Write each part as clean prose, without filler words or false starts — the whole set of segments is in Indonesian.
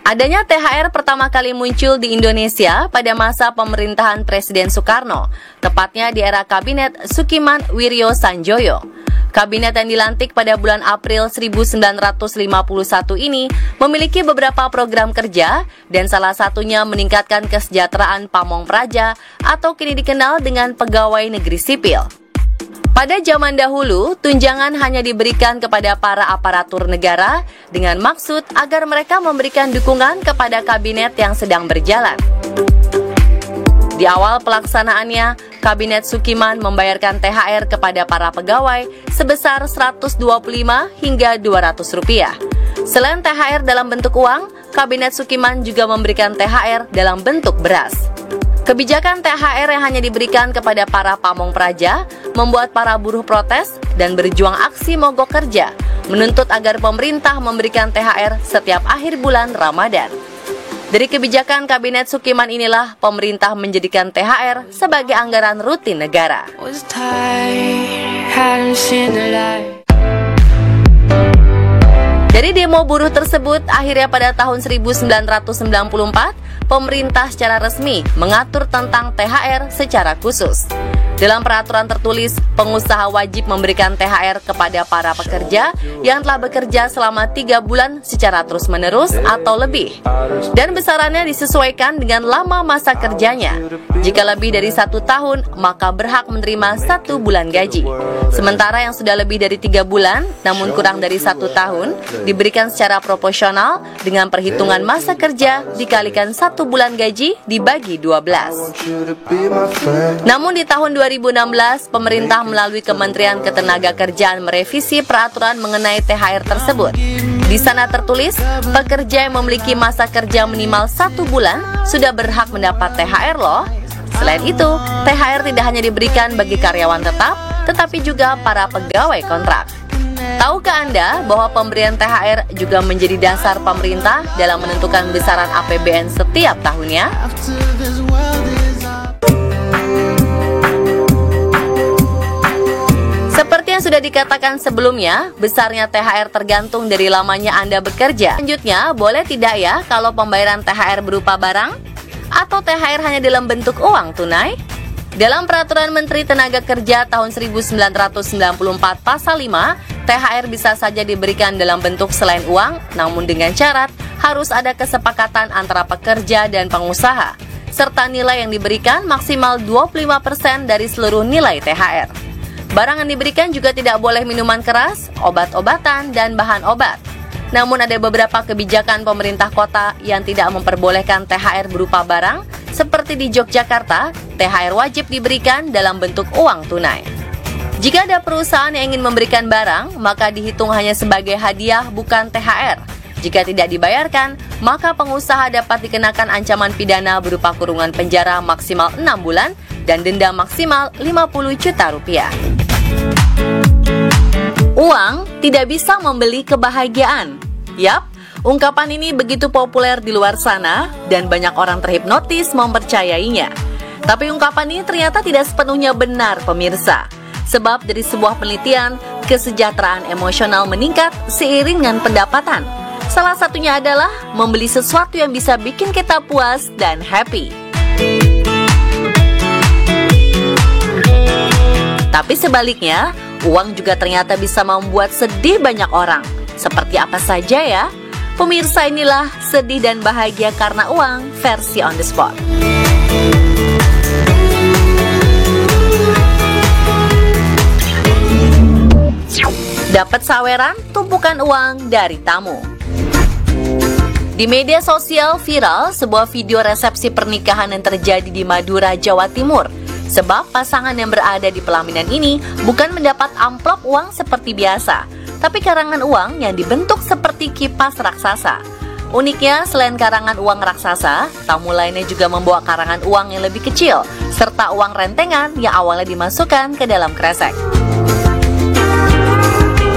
Adanya THR pertama kali muncul di Indonesia pada masa pemerintahan Presiden Soekarno, tepatnya di era Kabinet Sukiman Wiryo Sanjoyo. Kabinet yang dilantik pada bulan April 1951 ini memiliki beberapa program kerja dan salah satunya meningkatkan kesejahteraan pamong praja atau kini dikenal dengan pegawai negeri sipil. Pada zaman dahulu, tunjangan hanya diberikan kepada para aparatur negara dengan maksud agar mereka memberikan dukungan kepada kabinet yang sedang berjalan. Di awal pelaksanaannya, Kabinet Sukiman membayarkan THR kepada para pegawai sebesar Rp125 hingga Rp200. Selain THR dalam bentuk uang, Kabinet Sukiman juga memberikan THR dalam bentuk beras. Kebijakan THR yang hanya diberikan kepada para pamong praja membuat para buruh protes dan berjuang aksi mogok kerja, menuntut agar pemerintah memberikan THR setiap akhir bulan Ramadan. Dari kebijakan Kabinet Sukiman inilah pemerintah menjadikan THR sebagai anggaran rutin negara. Dari demo buruh tersebut, akhirnya pada tahun 1994, pemerintah secara resmi mengatur tentang THR secara khusus. Dalam peraturan tertulis, pengusaha wajib memberikan THR kepada para pekerja yang telah bekerja selama 3 bulan secara terus-menerus atau lebih. Dan besarannya disesuaikan dengan lama masa kerjanya. Jika lebih dari 1 tahun, maka berhak menerima 1 bulan gaji. Sementara yang sudah lebih dari 3 bulan, namun kurang dari 1 tahun, diberikan secara proporsional dengan perhitungan masa kerja dikalikan 1 bulan gaji dibagi 12. Namun di tahun 2016, pemerintah melalui Kementerian Ketenagakerjaan merevisi peraturan mengenai THR tersebut. Di sana tertulis, pekerja yang memiliki masa kerja minimal 1 bulan sudah berhak mendapat THR loh. Selain itu, THR tidak hanya diberikan bagi karyawan tetap, tetapi juga para pegawai kontrak. Tahukah Anda bahwa pemberian THR juga menjadi dasar pemerintah dalam menentukan besaran APBN setiap tahunnya? Seperti yang sudah dikatakan sebelumnya, besarnya THR tergantung dari lamanya Anda bekerja. Selanjutnya, boleh tidak ya kalau pembayaran THR berupa barang? Atau THR hanya dalam bentuk uang tunai? Dalam Peraturan Menteri Tenaga Kerja tahun 1994 Pasal 5, THR bisa saja diberikan dalam bentuk selain uang, namun dengan syarat harus ada kesepakatan antara pekerja dan pengusaha, serta nilai yang diberikan maksimal 25% dari seluruh nilai THR. Barang yang diberikan juga tidak boleh minuman keras, obat-obatan, dan bahan obat. Namun ada beberapa kebijakan pemerintah kota yang tidak memperbolehkan THR berupa barang, seperti di Yogyakarta, THR wajib diberikan dalam bentuk uang tunai. Jika ada perusahaan yang ingin memberikan barang, maka dihitung hanya sebagai hadiah bukan THR. Jika tidak dibayarkan, maka pengusaha dapat dikenakan ancaman pidana berupa kurungan penjara maksimal 6 bulan dan denda maksimal Rp50 juta. Uang tidak bisa membeli kebahagiaan. Yap, ungkapan ini begitu populer di luar sana dan banyak orang terhipnotis mempercayainya. Tapi ungkapan ini ternyata tidak sepenuhnya benar, pemirsa. Sebab dari sebuah penelitian, kesejahteraan emosional meningkat seiring dengan pendapatan. Salah satunya adalah membeli sesuatu yang bisa bikin kita puas dan happy. Tapi sebaliknya, uang juga ternyata bisa membuat sedih banyak orang. Seperti apa saja ya? Pemirsa, inilah sedih dan bahagia karena uang versi on the spot. Dapat saweran tumpukan uang dari tamu. Di media sosial viral sebuah video resepsi pernikahan yang terjadi di Madura, Jawa Timur. Sebab pasangan yang berada di pelaminan ini bukan mendapat amplop uang seperti biasa, tapi karangan uang yang dibentuk seperti kipas raksasa. Uniknya, selain karangan uang raksasa, tamu lainnya juga membawa karangan uang yang lebih kecil, serta uang rentengan yang awalnya dimasukkan ke dalam kresek.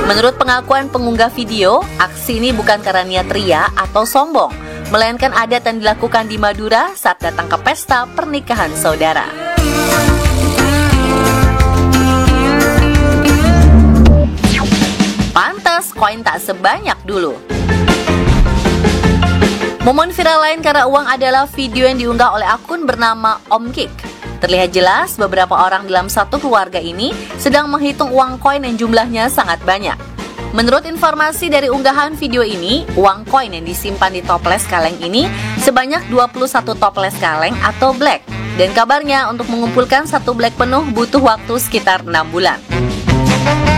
Menurut pengakuan pengunggah video, aksi ini bukan karena niat ria atau sombong, melainkan adat yang dilakukan di Madura saat datang ke pesta pernikahan saudara. Pantes koin tak sebanyak dulu. Momen viral lain karena uang adalah video yang diunggah oleh akun bernama Om Kik. Terlihat jelas beberapa orang dalam satu keluarga ini sedang menghitung uang koin yang jumlahnya sangat banyak. Menurut informasi dari unggahan video ini, uang koin yang disimpan di toples kaleng ini sebanyak 21 toples kaleng atau black. Dan kabarnya untuk mengumpulkan satu black penuh butuh waktu sekitar 6 bulan.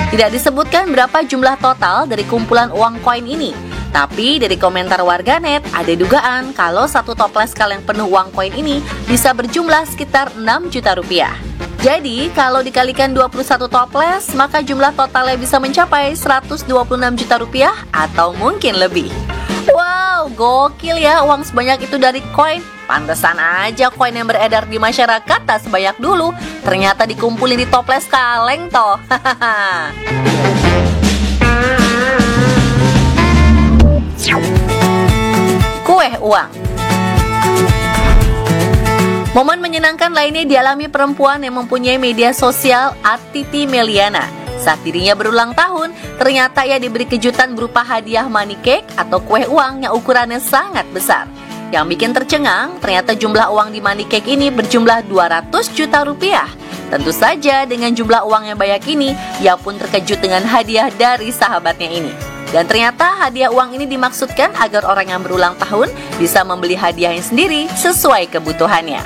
Tidak disebutkan berapa jumlah total dari kumpulan uang koin ini. Tapi dari komentar warganet ada dugaan kalau satu toples kaleng penuh uang koin ini bisa berjumlah sekitar 6 juta rupiah. Jadi kalau dikalikan 21 toples maka jumlah totalnya bisa mencapai 126 juta rupiah atau mungkin lebih. Wow, gokil ya uang sebanyak itu dari koin. Pantesan aja koin yang beredar di masyarakat tak sebanyak dulu. Ternyata dikumpulin di toples kaleng toh. Kue uang. Momen menyenangkan lainnya dialami perempuan yang mempunyai media sosial @Titi Meliana. Saat dirinya berulang tahun, ternyata ia diberi kejutan berupa hadiah money cake atau kue uang yang ukurannya sangat besar. Yang bikin tercengang, ternyata jumlah uang di money cake ini berjumlah 200 juta rupiah. Tentu saja dengan jumlah uang yang banyak ini, ia pun terkejut dengan hadiah dari sahabatnya ini. Dan ternyata hadiah uang ini dimaksudkan agar orang yang berulang tahun bisa membeli hadiahnya sendiri sesuai kebutuhannya.